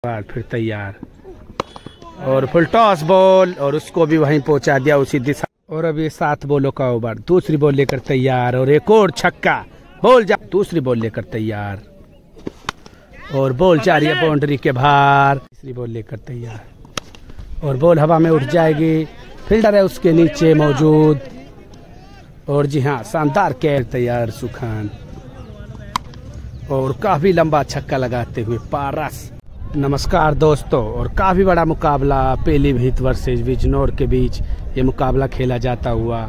बाद फिर तैयार और फुल टॉस बॉल और उसको भी वहीं पहुंचा दिया उसी दिशा। और अब ये 7 बॉलों का ओवर, दूसरी बॉल लेकर तैयार और एक और छक्का। बॉल जा दूसरी बॉल लेकर तैयार और बॉल जा रही है बाउंड्री के बाहर। तीसरी बॉल लेकर तैयार और बॉल हवा में उठ जाएगी। फील्डर है उसके नीचे मौजूद और जी हाँ शानदार कैच तैयार सुखान और काफी लंबा छक्का लगाते हुए पारस। नमस्कार दोस्तों, और काफी बड़ा मुकाबला पीलीभीत वर्सेस बिजनौर के बीच ये मुकाबला खेला जाता हुआ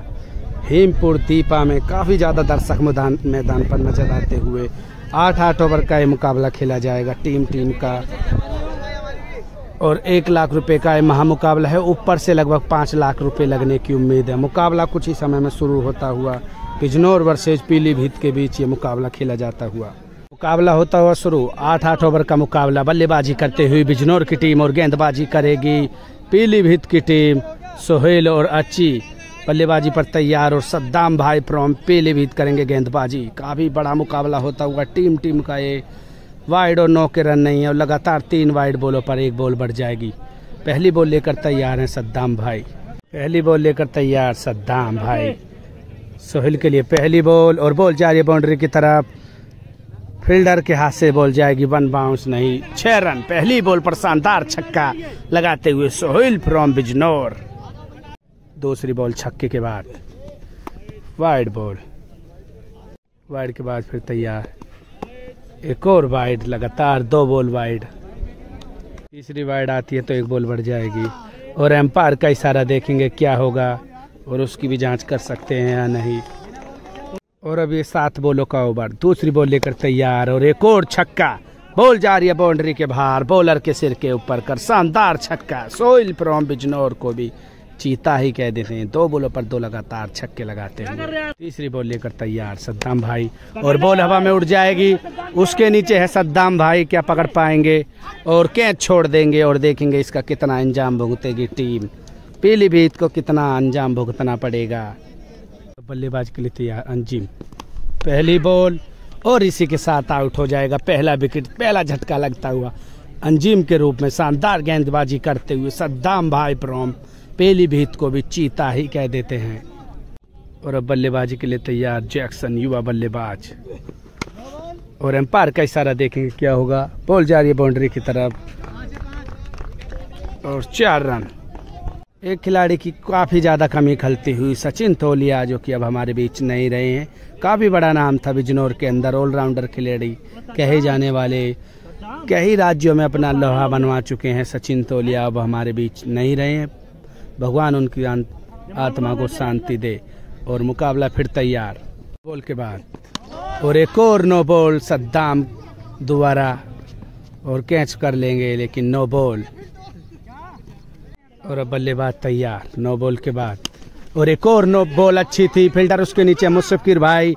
हेमपुर दीपा में काफी ज्यादा दर्शक मैदान पर नजर आते हुए 8 ओवर का ये मुकाबला खेला जाएगा टीम का। और 1 लाख रुपए का ये महामुकाबला है। ऊपर से लगभग 5 लाख रुपए लगने की उम्मीद है। मुकाबला कुछ ही समय में शुरू होता हुआ बिजनौर वर्सेस पीलीभीत के बीच ये मुकाबला खेला जाता हुआ। मुकाबला होता हुआ शुरू। 8 ओवर का मुकाबला। बल्लेबाजी करते हुए बिजनौर की टीम और गेंदबाजी करेगी पीलीभीत की टीम। सोहेल और अच्छी बल्लेबाजी पर तैयार और सद्दाम भाई फ्रॉम पीलीभीत करेंगे गेंदबाजी। काफी बड़ा मुकाबला होता हुआ टीम का ये वाइड और 9 के रन नहीं है और लगातार 3 वाइड बॉलों पर 1 बॉल बढ़ जाएगी। पहली बॉल लेकर तैयार है सद्दाम भाई। पहली बॉल लेकर तैयार सद्दाम भाई। सोहेल के लिए पहली बॉल और बॉल जा रही है बाउंड्री की तरफ। फील्डर के हाथ से बॉल जाएगी, 1 बाउंस नहीं, 6 रन। पहली बॉल पर शानदार छक्का लगाते हुए सोहेल फ्रॉम बिजनौर। दूसरी बॉल छक्के के बाद वाइड बॉल। वाइड के बाद फिर तैयार एक और वाइड, लगातार 2 बॉल वाइड। तीसरी वाइड आती है तो 1 बॉल बढ़ जाएगी और एम्पायर का इशारा देखेंगे क्या होगा और उसकी भी जांच कर सकते हैं या नहीं। और अब ये 7 बॉलों का ओवर, दूसरी बॉल लेकर तैयार और एक और छक्का। बॉल जा रही है बाउंड्री के बाहर, बॉलर के सिर के ऊपर कर शानदार छक्का। सोहेल फ्रॉम बिजनौर को भी चीता ही कह देते हैं। 2 बॉलों पर 2 लगातार छक्के लगाते हैं। तीसरी बॉल लेकर तैयार सद्दाम भाई और बॉल हवा में उड़ जाएगी। उसके नीचे है सद्दाम भाई, क्या पकड़ पाएंगे और कैच छोड़ देंगे और देखेंगे इसका कितना अंजाम भुगतेगी टीम पीलीभीत को, कितना अंजाम भुगतना पड़ेगा। बल्लेबाज के लिए तैयार अंजिम। पहली बॉल और इसी के साथ आउट हो जाएगा। पहला विकेट, पहला झटका लगता हुआ अंजिम के रूप में शानदार गेंदबाजी करते हुए सद्दाम भाई फ्रॉम पीलीभीत को भी चीता ही कह देते हैं। और अब बल्लेबाजी के लिए तैयार जैक्सन, युवा बल्लेबाज। और एम्पायर का इशारा देखेंगे क्या होगा। बॉल जा रही है बाउंड्री की तरफ और 4 रन। एक खिलाड़ी की काफी ज्यादा कमी खलती हुई सचिन तोलिया, जो कि अब हमारे बीच नहीं रहे हैं। काफी बड़ा नाम था बिजनौर के अंदर, ऑलराउंडर खिलाड़ी कहे जाने वाले, कई राज्यों में अपना लोहा बनवा चुके हैं सचिन तोलिया, अब हमारे बीच नहीं रहे हैं। भगवान उनकी आत्मा को शांति दे। और मुकाबला फिर तैयार। बॉल के बाद और एक और 9 बॉल सद्दाम दोबारा और कैच कर लेंगे, लेकिन 9 बॉल। और अब बल्लेबाज तैयार 9 बॉल के बाद और एक और 9 बॉल अच्छी थी। फील्डर उसके नीचे मुशफ़िर भाई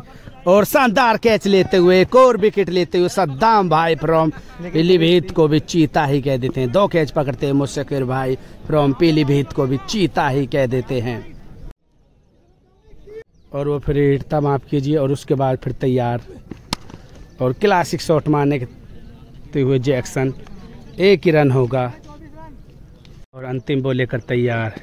और शानदार कैच लेते हुए एक और विकेट लेते हुए सद्दाम भाई फ्रॉम पीलीभीत को भी चीता ही कह देते हैं। 2 कैच पकड़ते हैं मुशफ़िर भाई फ्रॉम पीलीभीत को भी चीता ही कह देते हैं। और वो फिर हिटता माफ कीजिए और उसके बाद फिर तैयार और क्लासिक शॉट मारने के हुए जैक्सन। 1 ही रन होगा और अंतिम बॉल लेकर तैयार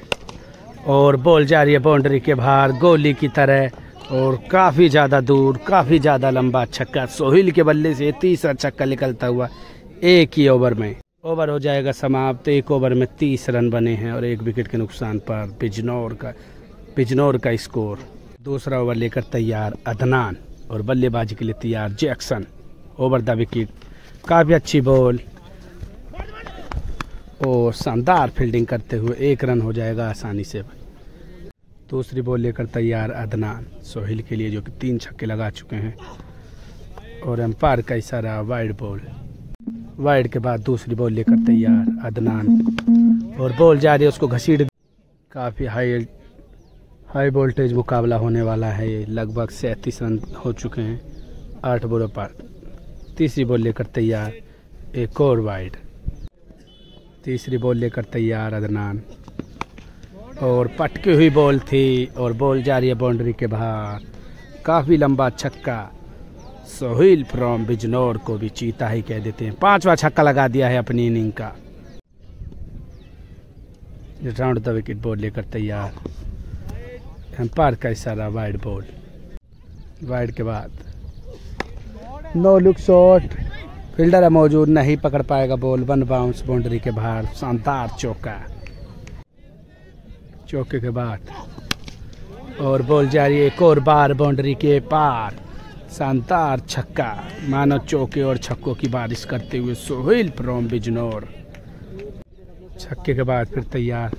और बॉल जा रही है बाउंड्री के बाहर गोली की तरह और काफी ज्यादा दूर, काफी ज्यादा लंबा छक्का। सोहेल के बल्ले से 30 छक्का निकलता हुआ 1 ही ओवर में। ओवर हो जाएगा समाप्त। 1 ओवर में 30 रन बने हैं और 1 विकेट के नुकसान पर बिजनौर का स्कोर। दूसरा ओवर लेकर तैयार अदनान और बल्लेबाजी के लिए तैयार जैक्सन। ओवर द विकेट, काफी अच्छी बॉल और शानदार फील्डिंग करते हुए 1 रन हो जाएगा आसानी से। दूसरी बॉल लेकर तैयार अदनान सोहेल के लिए, जो कि 3 छक्के लगा चुके हैं। और एम्पायर का इशारा वाइड बॉल। वाइड के बाद दूसरी बॉल लेकर तैयार अदनान और बॉल जा रही है उसको घसीट। काफ़ी हाई वोल्टेज मुकाबला होने वाला है ये। लगभग 37 रन हो चुके हैं 8 बॉलों पर। तीसरी बॉल लेकर तैयार एक और वाइड। तीसरी बॉल लेकर तैयार अदनान और पटकी हुई बॉल थी और बॉल जा रही है बाउंड्री के बाहर। काफ़ी लंबा छक्का सोहेल फ्रॉम बिजनौर को भी चीता ही कह देते हैं। 5वां छक्का लगा दिया है अपनी इनिंग का। राउंड द विकेट बॉल लेकर तैयार। एम्पायर का इशारा वाइड बॉल। वाइड के बाद नो लुक शॉट, फील्डर है मौजूद, नहीं पकड़ पाएगा बॉल। 1 बाउंस बाउंड्री के बाहर। शानदार चौका। चौके के बाद और बॉल जारी, एक और बार बाउंड्री के पार। शानदार छक्का। मानो चौके और छक्कों की बारिश करते हुए सोहेल फ्रॉम बिजनौर। छक्के के बाद फिर तैयार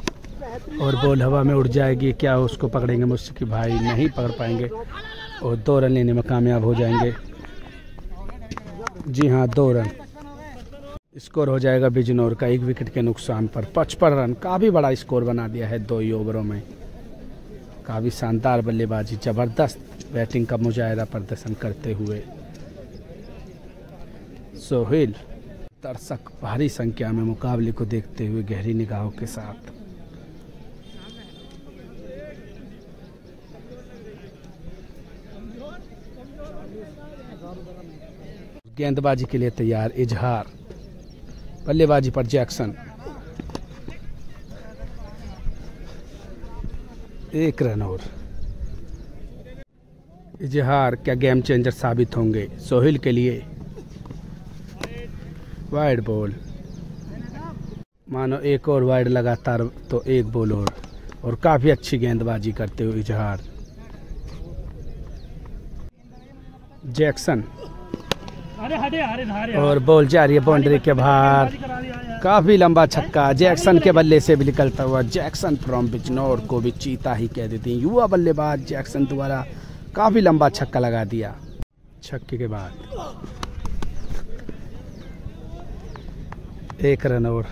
और बॉल हवा में उड़ जाएगी। क्या उसको पकड़ेंगे मुश्किल भाई? नहीं पकड़ पाएंगे और 2 रन लेने में कामयाब हो जाएंगे। जी हाँ, 2 रन। स्कोर हो जाएगा बिजनौर का 1 विकेट के नुकसान पर 55 रन। काफ़ी बड़ा स्कोर बना दिया है 2 ही ओवरों में। काफ़ी शानदार बल्लेबाजी, ज़बरदस्त बैटिंग का मुजाहिरा प्रदर्शन करते हुए सोहेल। दर्शक भारी संख्या में मुकाबले को देखते हुए गहरी निगाहों के साथ। गेंदबाजी के लिए तैयार इजहार। बल्लेबाजी पर जैक्सन। 1 रन और। इजहार क्या गेम चेंजर साबित होंगे सोहेल के लिए? Wide ball. मानो एक और वाइड लगातार तो 1 बॉल और काफी अच्छी गेंदबाजी करते हुए इजहार। जैक्सन और बॉल जारी है बाउंड्री के बाहर। काफी लंबा छक्का जैक्सन के बल्ले से भी निकलता हुआ। जैक्सन फ्रॉम बिजनौर को भी चीता ही कह देते हैं। युवा बल्लेबाज जैक्सन द्वारा काफी लंबा छक्का लगा दिया। छक्के के बाद 1 रन और।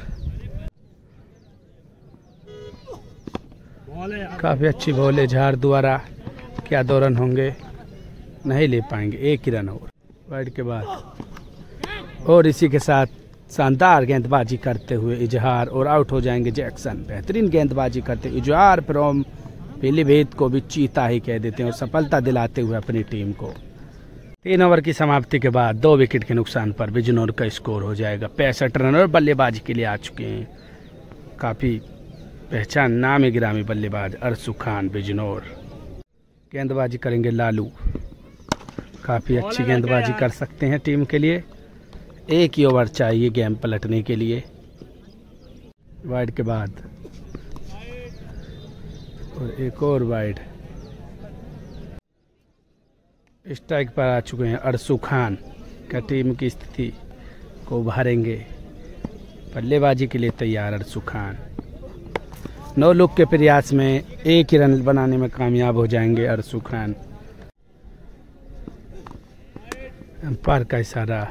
काफी अच्छी बॉल है इजहार द्वारा। क्या 2 रन होंगे? नहीं ले पाएंगे। 1 ही रन और। वाइड के बाद और इसी के साथ शानदार गेंदबाजी करते हुए इजहार और आउट हो जाएंगे जैक्सन। बेहतरीन गेंदबाजी करते हुए इजहार फ्रॉम पीलीभीत को भी चीता ही कह देते हैं और सफलता दिलाते हुए अपनी टीम को। 3 ओवर की समाप्ति के बाद 2 विकेट के नुकसान पर बिजनौर का स्कोर हो जाएगा 65 रन और बल्लेबाजी के लिए आ चुके हैं काफी पहचान नामी गिरामी बल्लेबाज अरसू खान बिजनौर। गेंदबाजी करेंगे लालू। काफ़ी अच्छी गेंदबाजी कर सकते हैं टीम के लिए। 1 ही ओवर चाहिए गेम पलटने के लिए। वाइड के बाद और एक और वाइड। स्ट्राइक पर आ चुके हैं अरसू खान। क्या टीम की स्थिति को उभारेंगे? बल्लेबाजी के लिए तैयार अरसू खान। 9 लुक के प्रयास में 1 ही रन बनाने में कामयाब हो जाएंगे अरसू खान। एम्पायर का इशारा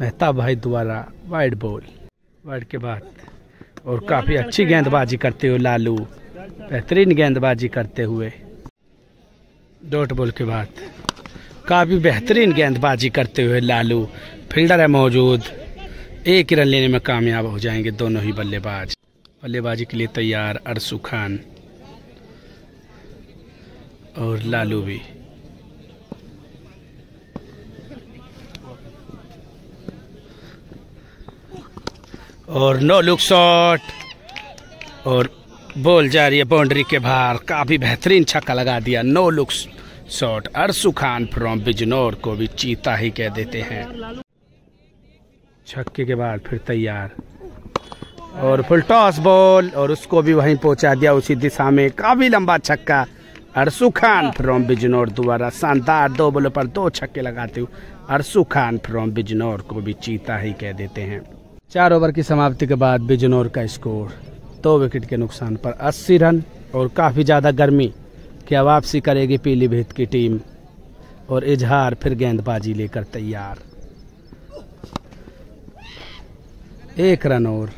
मेहता भाई द्वारा वाइड बॉल। वाइड के बाद और काफ़ी अच्छी गेंदबाजी करते हुए लालू। बेहतरीन गेंदबाजी करते हुए। डॉट बॉल के बाद काफ़ी बेहतरीन गेंदबाजी करते हुए लालू। फील्डर है मौजूद। 1 ही रन लेने में कामयाब हो जाएंगे दोनों ही बल्लेबाज। बल्लेबाजी के लिए तैयार अरसू खान और लालू भी। और 9 लुक शॉट और बॉल जारी है बाउंड्री के बाहर। काफी बेहतरीन छक्का लगा दिया। 9 look shot. Arasu Khan from Bijnor को भी चीता ही कह देते हैं। छक्के के बाद फिर तैयार और फुल टॉस बॉल और उसको भी वहीं पहुंचा दिया उसी दिशा में। काफी लंबा छक्का अरसू खान फ्रॉम बिजनौर द्वारा। शानदार 2 बॉलों पर 2 छक्के लगाते हुए अरसू खान फ्रॉम बिजनौर को भी चीता ही कह देते हैं। 4 ओवर की समाप्ति के बाद बिजनौर का स्कोर 2 विकेट के नुकसान पर 80 रन और काफ़ी ज़्यादा गर्मी क्या वापसी करेगी पीलीभीत की टीम। और इजहार फिर गेंदबाजी लेकर तैयार। 1 रन और।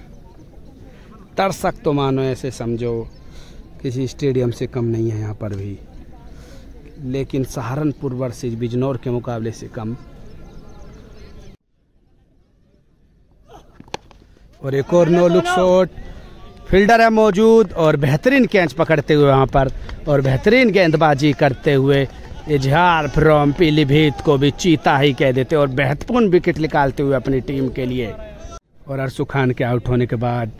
दर्शक तो मानो ऐसे समझो किसी स्टेडियम से कम नहीं है यहाँ पर भी, लेकिन सहारनपुर वर्सेस बिजनौर के मुकाबले से कम। और एक और 9 लुक शॉट। फील्डर है मौजूद और बेहतरीन कैच पकड़ते हुए वहां पर और बेहतरीन गेंदबाजी करते हुए इजहार फ्रॉम पीलीभीत को भी चीता ही कह देते और बेहतरीन विकेट निकालते हुए अपनी टीम के लिए। और अरसू खान के आउट होने के बाद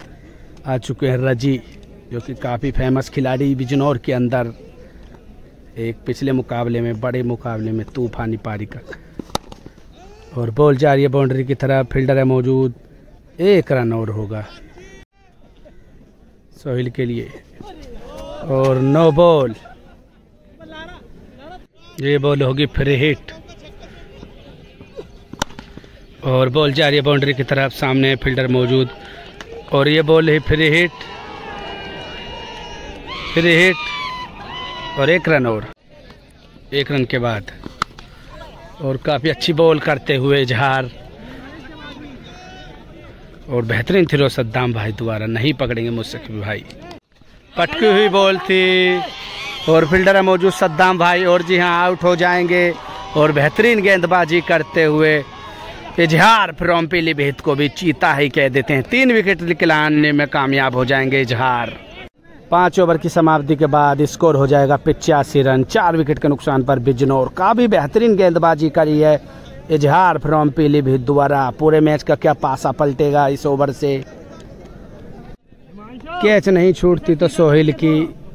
आ चुके हैं रजी, जो कि काफ़ी फेमस खिलाड़ी बिजनौर के अंदर एक पिछले मुकाबले में, बड़े मुकाबले में तूफानी पारी का। और बॉल जा रही है बाउंड्री की तरफ, फील्डर है मौजूद, 1 रन और होगा सोहेल के लिए। और नो बॉल, ये बॉल होगी फ्री हिट। और बॉल जा रही है बाउंड्री की तरफ, सामने फील्डर मौजूद और ये बॉल है फ्री हिट, फ्री हिट और 1 रन और, 1 रन के बाद। और काफ़ी अच्छी बॉल करते हुए इजहार और बेहतरीन थ्रो सद्दाम भाई द्वारा, नहीं पकड़ेंगे मुस्तकीम भाई, पटकी हुई बॉल थी और फील्डर है मौजूद सद्दाम भाई, और जी हाँ आउट हो जाएंगे। और बेहतरीन गेंदबाजी करते हुए इजहार फ्रॉम पीलीभीत को भी चीता ही कह देते हैं, 3 विकेट निकलाने में कामयाब हो जाएंगे इजहार। 5 ओवर की समाप्ति के बाद स्कोर हो जाएगा 85 रन, 4 विकेट के नुकसान पर बिजनौर। काफी बेहतरीन गेंदबाजी करी है इजहार फ्रॉम पीलीभीत द्वारा। पूरे मैच का क्या पासा पलटेगा इस ओवर से, कैच नहीं छूटती तो सोहेल की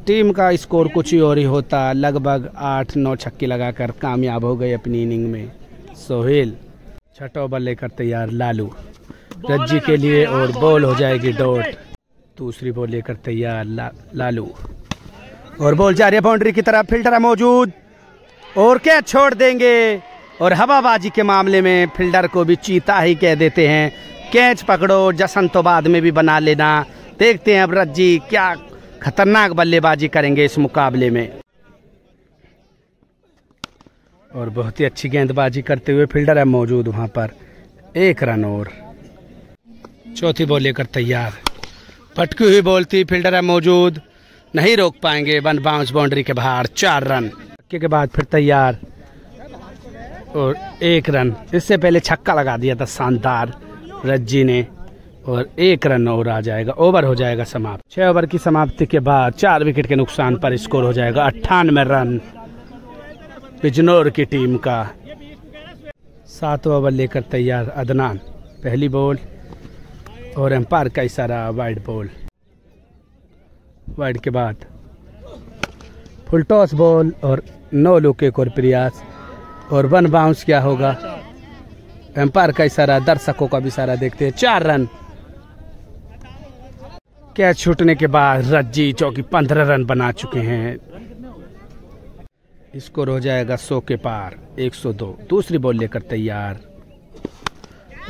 टीम का स्कोर कुछ ही और ही होता। लगभग 8-9 छक्के लगाकर कामयाब हो गए अपनी इनिंग में सोहेल। 6 ओवर लेकर तैयार लालू रज्जी के लिए और बॉल हो जाएगी डॉट। दूसरी बॉल लेकर तैयार लालू और बॉल जा रही है बाउंड्री की तरफ, फील्डर मौजूद और कैच छोड़ देंगे। और हवाबाजी के मामले में फील्डर को भी चीता ही कह देते हैं, कैच पकड़ो, जश्न तो बाद में भी बना लेना। देखते हैं अब रज्जी क्या खतरनाक बल्लेबाजी करेंगे इस मुकाबले में। और बहुत ही अच्छी गेंदबाजी करते हुए फील्डर है मौजूद वहां पर, 1 रन और। चौथी बॉल लेकर तैयार, पटकी हुई बॉल थी, फील्डर है मौजूद, नहीं रोक पाएंगे, 1 बाउंस बाउंड्री के बाहर, 4 रन के बाद फिर तैयार और 1 रन। इससे पहले छक्का लगा दिया था शानदार रज्जी ने और 1 रन और आ जाएगा, ओवर हो जाएगा समाप्त। 6 ओवर की समाप्ति के बाद 4 विकेट के नुकसान पर स्कोर हो जाएगा 98 रन बिजनौर की टीम का। 7 ओवर लेकर तैयार अदनान, पहली बॉल और एम्पायर का इशारा वाइड बॉल। वाइड के बाद फुल टॉस बॉल और 9 लुक एक और प्रयास और 1 बाउंस क्या होगा, एम्पायर का इशारा, दर्शकों का भी इशारा देखते हैं, 4 रन। कैच छूटने के बाद रज्जी चौकी 15 रन बना चुके हैं, स्कोर हो जाएगा 100 के पार, 102। दूसरी बॉल लेकर तैयार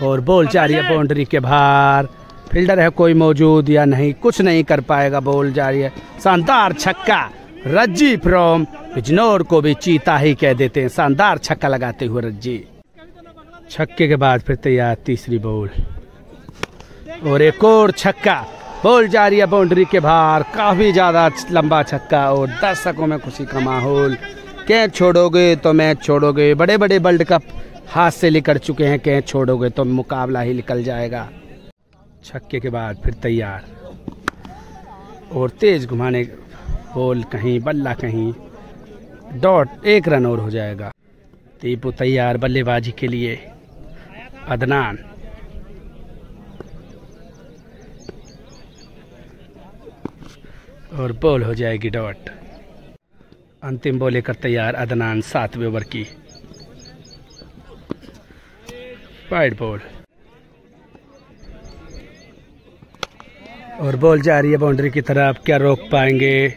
और बॉल जा रही है बाउंड्री के बाहर, फील्डर है कोई मौजूद या नहीं, कुछ नहीं कर पाएगा, बॉल जा रही है, शानदार छक्का। रज्जी फ्रॉम बिजनौर को भी चीता ही कह देते हैं, शानदार छक्का लगाते हुए रज्जी। छक्के के बाद फिर तैयार तीसरी बॉल और एक और छक्का, बॉल जा रही है बाउंड्री के बाहर, काफी ज्यादा लंबा छक्का और दर्शकों में खुशी का माहौल। कैच छोड़ोगे तो मैच छोड़ोगे, बड़े बड़े वर्ल्ड कप हाथ से लेकर चुके हैं, कैच छोड़ोगे तो मुकाबला ही निकल जाएगा। छक्के के बाद फिर तैयार और तेज घुमाने, बॉल कहीं बल्ला कहीं, डॉट, 1 रन और हो जाएगा। टीपू तैयार बल्लेबाजी के लिए, अदनान और बॉल हो जाएगी डॉट। अंतिम बॉल लेकर तैयार अदनान, 7वें ओवर की वाइड बॉल और बॉल जा रही है बाउंड्री की तरफ, क्या रोक पाएंगे,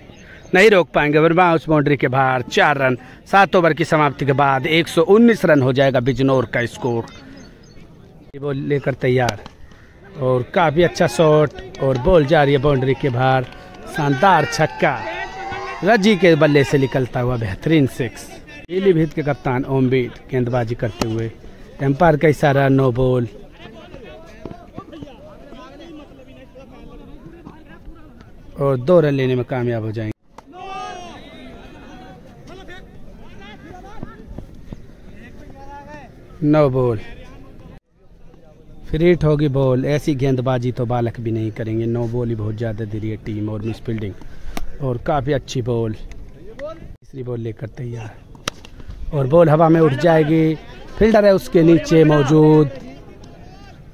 नहीं रोक पाएंगे, बाउंस बाउंड्री के बाहर, 4 रन। 7 ओवर की समाप्ति के बाद 119 रन हो जाएगा बिजनौर का स्कोर। ये बॉल लेकर तैयार और काफी अच्छा शॉट और बॉल जा रही है बाउंड्री के बाहर, शानदार छक्का, रज्जी के बल्ले से निकलता हुआ बेहतरीन 6। पीलीभीत के कप्तान ओमबीर गेंदबाजी करते हुए, एम्पायर का इशारा, नो बॉल और 2 रन लेने में कामयाब हो जाएंगे। नो बॉल, फ्री हिट होगी बॉल, ऐसी गेंदबाजी तो बालक भी नहीं करेंगे। नो बॉल ही बहुत ज़्यादा दे रही है टीम और मिस फील्डिंग और काफ़ी अच्छी बॉल। तीसरी बॉल लेकर तैयार और बॉल हवा में उठ जाएगी, फील्डर है उसके नीचे मौजूद।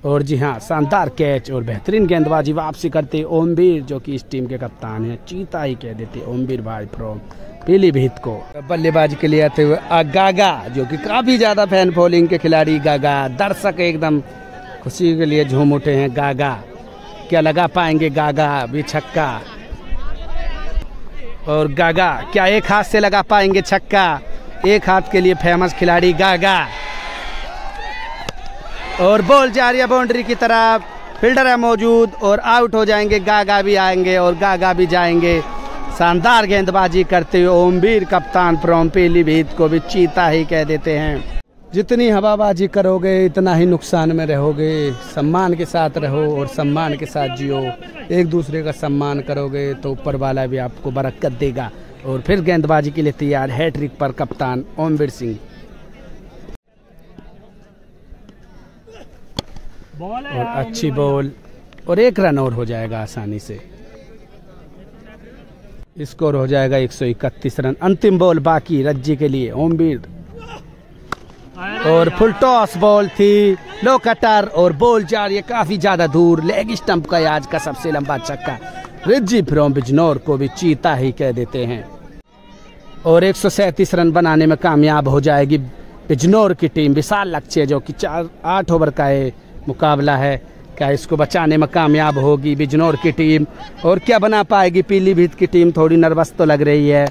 और जी हाँ, शानदार कैच और बेहतरीन गेंदबाजी वापसी करते ओमवीर, जो कि इस टीम के कप्तान हैं, चीता ही कह देते ओमवीर भाई फ्रॉम पीलीभीत को। बल्लेबाजी के लिए आते हुए गागा, जो कि काफी ज्यादा फैन फॉलोइंग के खिलाड़ी गागा, दर्शक एकदम खुशी के लिए झूम उठे हैं। गागा क्या लगा पाएंगे, गागा भी छक्का। और गागा क्या एक हाथ से लगा पाएंगे छक्का, एक हाथ के लिए फेमस खिलाड़ी गागा। और बॉल जा रही है बाउंड्री की तरफ, फील्डर है मौजूद और आउट हो जाएंगे। गागा भी आएंगे और गागा भी जाएंगे। शानदार गेंदबाजी करते हुए ओमवीर कप्तान फ्रॉम पीलीभीत को भी चीता ही कह देते हैं। जितनी हवाबाजी करोगे इतना ही नुकसान में रहोगे। सम्मान के साथ रहो और सम्मान के साथ जियो। एक दूसरे का सम्मान करोगे तो ऊपर वाला भी आपको बरकत देगा। और फिर गेंदबाजी के लिए तैयार हैट्रिक पर कप्तान ओमवीर सिंह। और अच्छी बॉल और 1 रन और हो जाएगा आसानी से। स्कोर हो जाएगा 131 रन। अंतिम बॉल बाकी रज्जी के लिए ओमवीर। और फुल टॉस बॉल थी, लो कटर और बॉल जा रही है काफी ज्यादा दूर। लेग स्टंप का आज का सबसे लंबा छक्का रज्जी फ्रॉम बिजनौर को भी चीता ही कह देते हैं। और 137 रन बनाने में कामयाब हो जाएगी बिजनौर की टीम। विशाल लक्ष्य जो कि 8 ओवर का मुकाबला है, क्या इसको बचाने में कामयाब होगी बिजनौर की टीम और क्या बना पाएगी पीलीभीत की टीम? थोड़ी नर्वस तो लग रही है।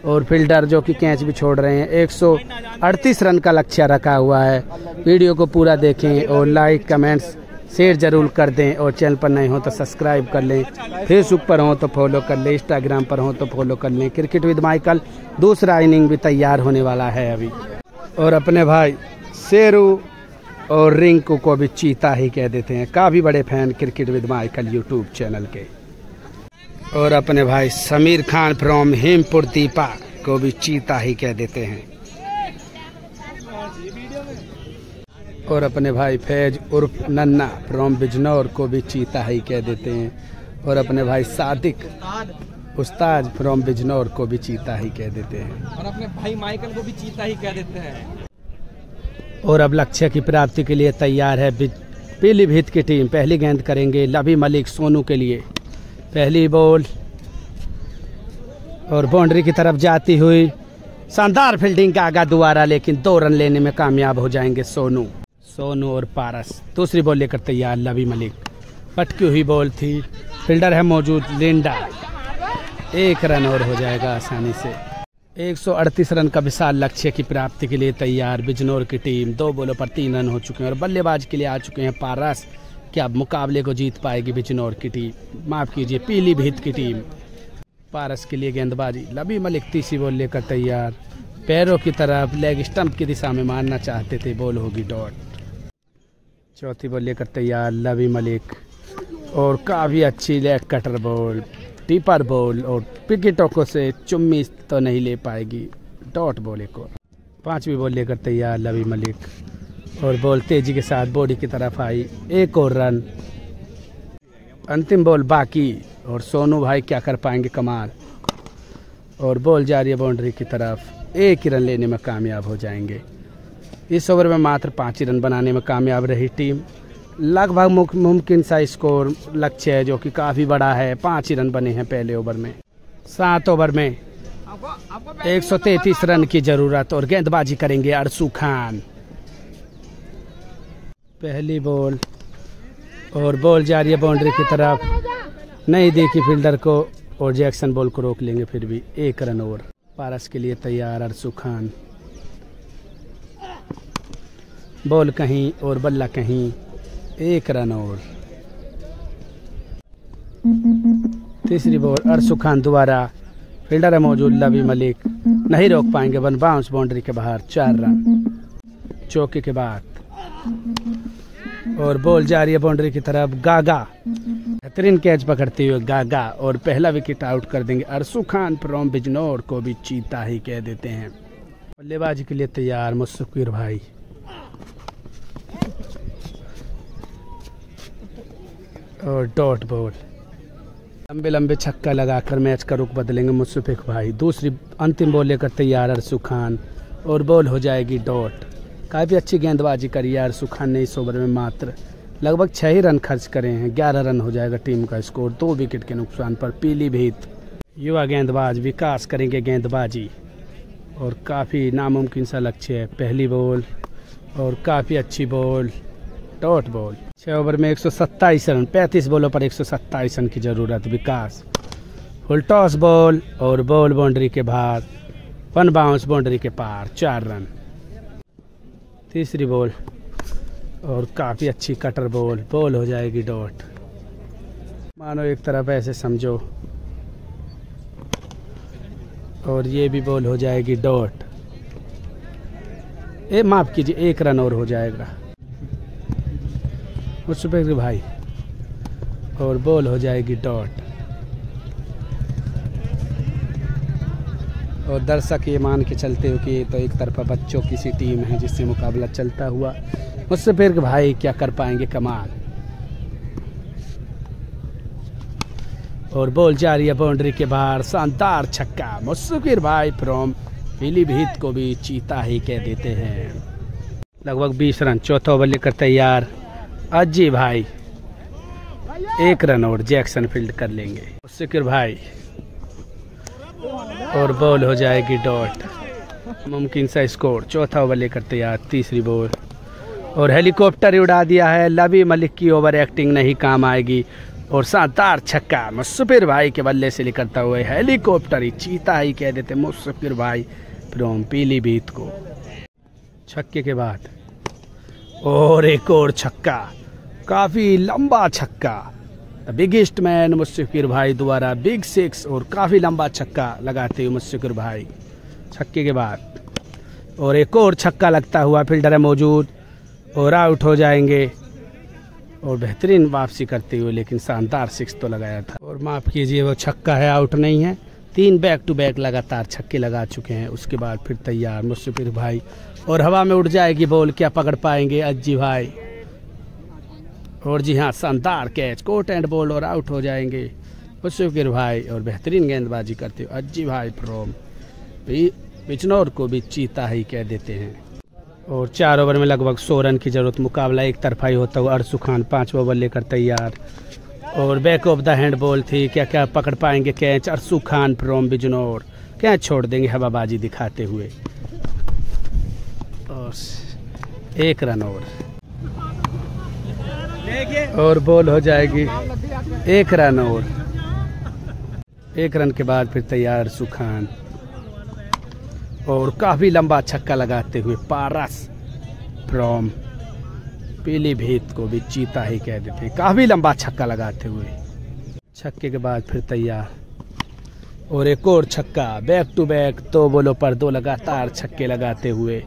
और फील्डर जो कि कैच भी छोड़ रहे हैं। 138 रन का लक्ष्य रखा हुआ है। वीडियो को पूरा देखें और लाइक कमेंट्स शेयर जरूर कर दें। और चैनल पर नए हो तो सब्सक्राइब कर लें, फेसबुक पर हो तो फॉलो कर लें, इंस्टाग्राम पर हो तो फॉलो कर लें। क्रिकेट विद माइकल दूसरा इनिंग भी तैयार होने वाला है अभी। और अपने भाई शेरू और रिंकू को भी चीता ही कह देते हैं, काफ़ी बड़े fan cricket with Michael YouTube channel के। और अपने भाई समीर खान फ्रॉम हेमपुर दीपा को भी चीता ही कह देते हैं। और अपने भाई फैज उर्फ नन्ना फ्रॉम बिजनौर को भी चीता ही कह देते हैं। और अपने भाई सादिक उस्ताद फ्रॉम बिजनौर को भी चीता ही कह देते हैं। और अपने भाई माइकल को भी चीता ही कह देते हैं। और अब लक्ष्य की प्राप्ति के लिए तैयार है पीलीभीत की टीम। पहली गेंद करेंगे लवी मलिक सोनू के लिए। पहली बॉल और बाउंड्री की तरफ जाती हुई शानदार फील्डिंग का आगा दोबारा, लेकिन 2 रन लेने में कामयाब हो जाएंगे सोनू और पारस। दूसरी बॉल लेकर तैयार लवी मलिक। पटकी हुई बॉल थी, फील्डर है मौजूद लिंडा। 1 रन और हो जाएगा आसानी से। 138 रन का विशाल लक्ष्य की प्राप्ति के लिए तैयार बिजनौर की टीम। 2 बॉलों पर 3 रन हो चुके हैं और बल्लेबाज के लिए आ चुके हैं पारस। क्या मुकाबले को जीत पाएगी बिजनौर की टीम, माफ कीजिए पीलीभीत की टीम? पारस के लिए गेंदबाजी, लवी मलिक तीसरी बॉल लेकर तैयार। पैरों की तरफ लेग स्टंप की दिशा में मारना चाहते थे, बॉल होगी डॉट। चौथी बॉल लेकर तैयार लवी मलिक और काफ़ी अच्छी leg cutter ball, tipper ball और विकेटों से चुम्मी तो नहीं ले पाएगी, डॉट बॉल एक और। 5वीं बॉल लेकर तैयार लवी मलिक और बॉल तेजी के साथ बॉडी की तरफ आई, 1 और रन। अंतिम बॉल बाकी और सोनू भाई क्या कर पाएंगे कमाल। और बॉल जा रही है बाउंड्री की तरफ, 1 ही रन लेने में कामयाब हो जाएंगे। इस ओवर में मात्र 5 ही रन बनाने में कामयाब रही टीम। लगभग मुमकिन सा स्कोर लक्ष्य है जो कि काफ़ी बड़ा है। 5 ही रन बने हैं पहले ओवर में। 7 ओवर में 133 रन की जरूरत और गेंदबाजी करेंगे अरसू खान। पहली बॉल और बॉल जा रही है बाउंड्री की तरफ, नहीं देखी फील्डर को और जैक्सन बॉल को रोक लेंगे, फिर भी 1 रन और। पारस के लिए तैयार अरसू खान। बॉल कहीं और बल्ला कहीं, 1 रन और। तीसरी बॉल अरसू खान दोबारा, फील्डर है मौजूद लवी मलिक, नहीं रोक पाएंगे, 1 बाउंस बाउंड्री के बाहर, 4 रन चौके के बाद। और बॉल जा रही है बाउंड्री की तरफ, गागा बेहतरीन कैच पकड़ते हुए गागा और पहला विकेट आउट कर देंगे अरसू खान फ्रॉम बिजनौर को भी चीता ही कह देते हैं। बल्लेबाजी के लिए तैयार मुस्तफिर भाई। और डॉट बॉल, लंबे लंबे छक्का लगाकर मैच का रुख बदलेंगे मुस्तफिक भाई। दूसरी अंतिम बॉल लेकर तैयार अरसू खान और बॉल हो जाएगी डॉट। काफ़ी अच्छी गेंदबाजी करी यार सुखान ने इस ओवर में। मात्र लगभग 6 ही रन खर्च करे हैं। 11 रन हो जाएगा टीम का स्कोर 2 विकेट के नुकसान पर। पीलीभीत युवा गेंदबाज विकास करेंगे गेंदबाजी और काफ़ी नामुमकिन सा लक्ष्य है। पहली बॉल और काफ़ी अच्छी बॉल, डॉट बॉल। 6 ओवर में 127 रन, 35 बॉलों पर 127 रन की ज़रूरत। विकास फुल टॉस बॉल और बॉल बाउंड्री के बाहर, 1 बाउंस बाउंड्री के पार, 4 रन। तीसरी बॉल और काफ़ी अच्छी कटर बॉल, बॉल हो जाएगी डॉट। मानो एक तरफ ऐसे समझो, और ये भी बॉल हो जाएगी डॉट। माफ़ कीजिए, 1 रन और हो जाएगा मुझसे भाई, और बॉल हो जाएगी डॉट। और दर्शक ये मान के चलते हो कि तो एक तरफा बच्चों की सी टीम है जिससे मुकाबला चलता हुआ। मुझसे फिर भाई क्या कर पाएंगे कमाल। और बॉल जा रही है बाउंड्री के बाहर, शानदार छक्का। मुस्तफिर भाई फ्रॉम पीलीभीत को भी चीता ही कह देते हैं। लगभग 20 रन, चौथा ओवर लेकर तैयार अज्जी भाई। 1 रन और जैक्सन फील्ड कर लेंगे मुस्तफिर भाई, और बॉल हो जाएगी डॉट। मुमकिन सा स्कोर। चौथा ओवर लेकर तैयार, तीसरी बॉल और हेलीकॉप्टर उड़ा दिया है। लवी मलिक की ओवर एक्टिंग नहीं काम आएगी और शानदार छक्का मुस्तफिर भाई के बल्ले से निकलता हुआ हेलीकॉप्टर ही चीता ही कह देते मुस्तफिर भाई फ्रॉम पीलीभीत को। छक्के के बाद और एक और छक्का, काफ़ी लंबा छक्का। द बिगेस्ट मैन मुस्तफिर भाई द्वारा बिग 6 और काफ़ी लंबा छक्का लगाते हुए मुस्तफिर भाई। छक्के के बाद और एक और छक्का लगता हुआ, फील्डर है मौजूद और आउट हो जाएंगे। और बेहतरीन वापसी करते हुए, लेकिन शानदार 6 तो लगाया था। और माफ़ कीजिए, वो छक्का है, आउट नहीं है। 3 बैक टू बैक लगातार छक्के लगा चुके हैं। उसके बाद फिर तैयार मुस्तफिर भाई, और हवा में उड़ जाएगी बॉल, क्या पकड़ पाएंगे अज्जी भाई। और जी हाँ, शानदार कैच, कोट एंड बॉल और आउट हो जाएंगे मुस्तफिर भाई। और बेहतरीन गेंदबाजी करते हुए अज्जी भाई फ्रॉम बिजनौर को भी चीता ही कह देते हैं। और 4 ओवर में लगभग 100 रन की जरूरत। मुकाबला एक तरफा ही होता हुआ। अरसू खान 5वां ओवर लेकर तैयार और back of the hand ball थी। क्या क्या पकड़ पाएंगे catch Arasu Khan from Bijnor, catch छोड़ देंगे हवाबाजी दिखाते हुए। और 1 रन और बॉल हो जाएगी 1 रन और 1 रन के बाद फिर तैयार अरसू खान और काफ़ी लंबा छक्का लगाते हुए पारस फ्रॉम पीलीभीत को भी चीता ही कह देते हैं। काफ़ी लंबा छक्का लगाते हुए। छक्के के बाद फिर तैयार और एक और छक्का, बैक टू बैक 2 बॉलों पर 2 लगातार छक्के लगाते हुए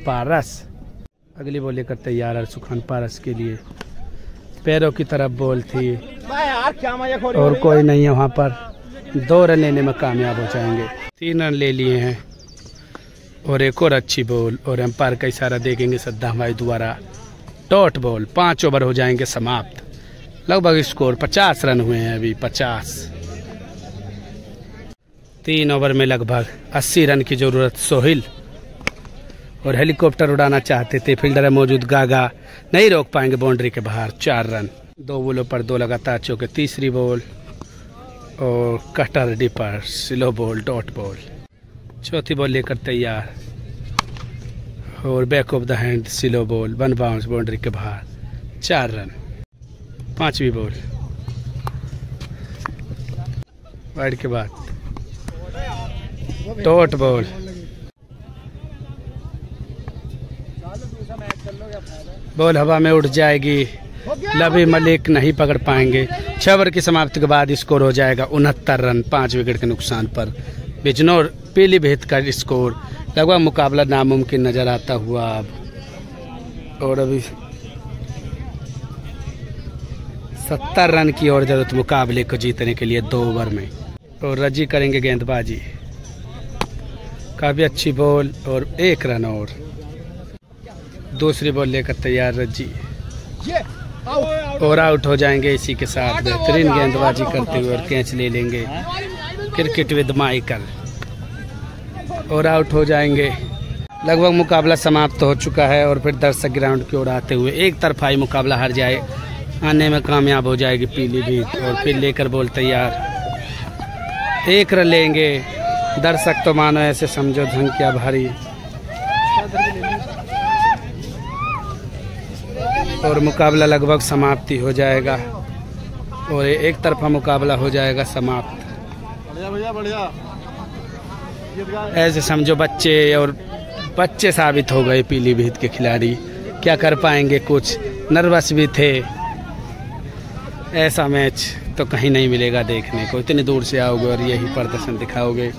पारस। अगली बॉल लेकर तैयार अरसू खान पारस के लिए। पैरों की तरफ बॉल थी और कोई नहीं है वहाँ पर। 2 रन लेने में कामयाब हो जाएंगे। 3 रन ले लिए हैं और एक और अच्छी बॉल और एम्पायर का इशारा देखेंगे सद्दाम भाई द्वारा। Dot ball. 5 ओवर हो जाएंगे समाप्त। लगभग स्कोर 50 रन हुए हैं अभी, 50। 3 ओवर में लगभग 80 रन की जरूरत। सोहिल और हेलीकॉप्टर उड़ाना चाहते थे, फील्डर है मौजूद गागा, नहीं रोक पाएंगे बाउंड्री के बाहर। 4 रन। 2 बॉलों पर 2 लगातार चौके। तीसरी बॉल और cutter dipper, slow ball, dot ball. चौथी बॉल लेकर तैयार और back of the hand slow ball, 1 bounce boundary के बाहर, 4 रन। 5वीं बॉल वाइड के बाद डॉट बॉल। बॉल हवा में उड़ जाएगी, लवी मलिक नहीं पकड़ पाएंगे। 6 ओवर की समाप्ति के बाद स्कोर हो जाएगा 69 रन 5 विकेट के नुकसान पर। बिजनौर पीलीभीत का स्कोर। लगभग मुकाबला नामुमकिन नजर आता हुआ अब। और अभी 70 रन की और जरूरत मुकाबले को जीतने के लिए 2 ओवर में। और रजी करेंगे गेंदबाजी। काफी अच्छी बॉल और 1 रन और। दूसरी बॉल लेकर तैयार रजी और आउट हो जाएंगे इसी के साथ। बेहतरीन गेंदबाजी करते हुए और कैच ले लेंगे क्रिकेट विद माइकल और आउट हो जाएंगे। लगभग मुकाबला समाप्त हो चुका है और फिर दर्शक ग्राउंड की ओर आते हुए एक तरफा ही मुकाबला हार जाए आने में कामयाब हो जाएगी पीलीभीत। और फिर लेकर बॉल तैयार, एक रन लेंगे दर्शक तो मानो ऐसे समझो धनकिया भारी। और मुकाबला लगभग समाप्ति हो जाएगा और एक तरफा मुकाबला हो जाएगा समाप्त। ऐसे समझो बच्चे साबित हो गए पीलीभीत के खिलाड़ी, क्या कर पाएंगे, कुछ नर्वस भी थे। ऐसा मैच तो कहीं नहीं मिलेगा देखने को, इतनी दूर से आओगे और यही प्रदर्शन दिखाओगे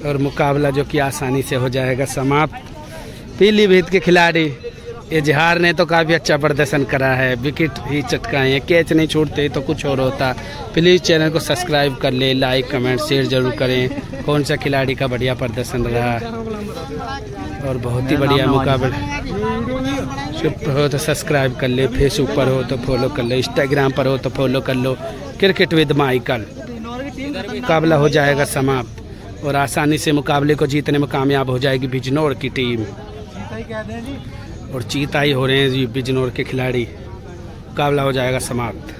और मुकाबला जो कि आसानी से हो जाएगा समाप्त। पीलीभीत के खिलाड़ी इजहार ने तो काफ़ी अच्छा प्रदर्शन करा है, विकेट ही चटकाए हैं, कैच नहीं छोड़ते तो कुछ और होता। प्लीज़ चैनल को सब्सक्राइब कर ले, लाइक कमेंट शेयर जरूर करें। कौन सा खिलाड़ी का बढ़िया प्रदर्शन रहा और बहुत ही बढ़िया मुकाबला। हो तो सब्सक्राइब कर ले, फेसबुक पर हो तो फॉलो कर लो, इंस्टाग्राम पर हो तो फॉलो कर लो। क्रिकेट विद माइकल मुकाबला हो जाएगा समाप्त और आसानी से मुकाबले को जीतने में कामयाब हो जाएगी बिजनौर की टीम और चीता ही हो रहे हैं जी बिजनौर के खिलाड़ी। मुकाबला हो जाएगा समाप्त।